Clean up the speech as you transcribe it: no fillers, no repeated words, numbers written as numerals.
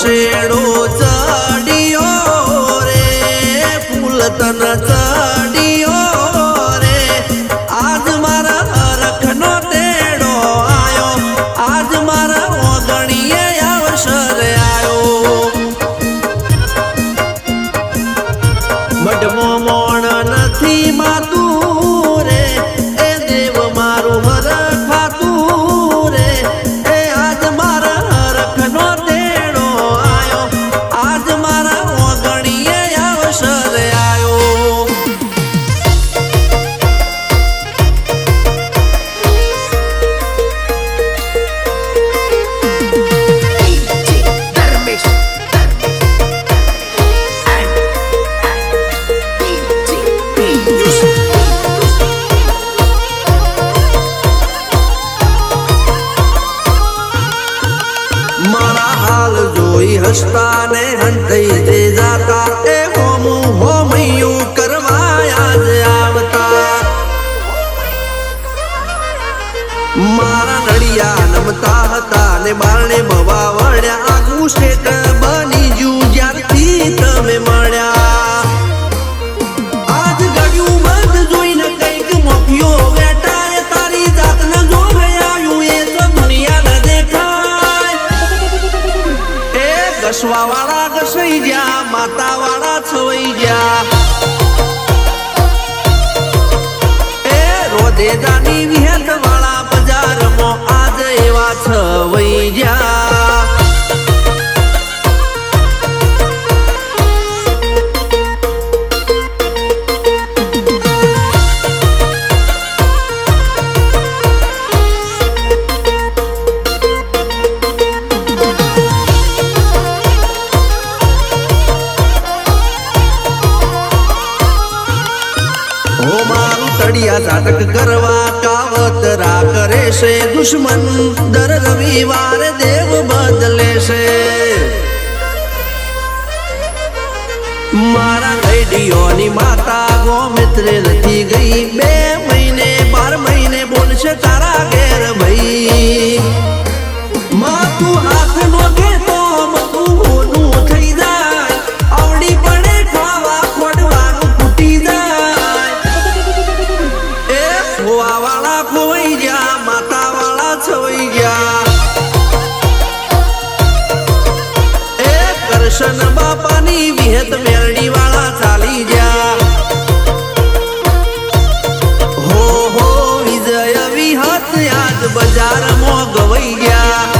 shadow ચડિયો રે ફૂલ તન ચડિયો રે આજ મારા હરખનો તેડો આયો આજ મારા ઓગણીએ અવસર આયો મઢમો મોણ નથી માતું રે એ દેવ મારું હરખ ખાતું રે એ આજ મારા હરખનો તેડો આયો આજ મારા ઓગણીએ અવસર આયો મારા હાલ જોઈ હસતા ને હંતાઈ જે જાતા એ હોમું હોમયું કરવા આજ આવતા મારા નડિયા નમતા હતા ને બારણે મવા વળ્યા આગું શેઠ બની જુ જ્યારથી તમે મળ્યા આજ ગળ્યું બંધ જોઈને કઈક મોફિયો વેટાય તારી જાતને જોવે આવ્યું એ તો દુનિયા ન દેખાય એ ગસવા વાળા ગસાઈ ગયા માતા વાળા છવાઈ ગયા એ રોદેદાની વિહેત વાળા બજારમાં આજ એવા છવાઈ ગયા ઓ મારું તળિયા ઝાટક કરવા કાવતરા કરે છે દુશ્મન દર રવિવારે દેવ બદલે છે મારા ગઈડીઓની માતા ગોમિત્રે નથી ગઈ 2 મહિને 12 મહિને બોલશે તારા ઘેર ભાઈ માતું હાથ નો કેતો બધું મોનું થઈ જાય આવડી પડે ખાવા ખોડવાનું ફૂટી જાય એ ખોવા વાળા ખોવાઈ ગયા માતા વાળા છવાઈ ગયા એ કરશન બાપાની વિહત મેરડી વાળા ચાલી ગયા હો વિજય વિહત આજ બજારમાં ગવાઈ ગયા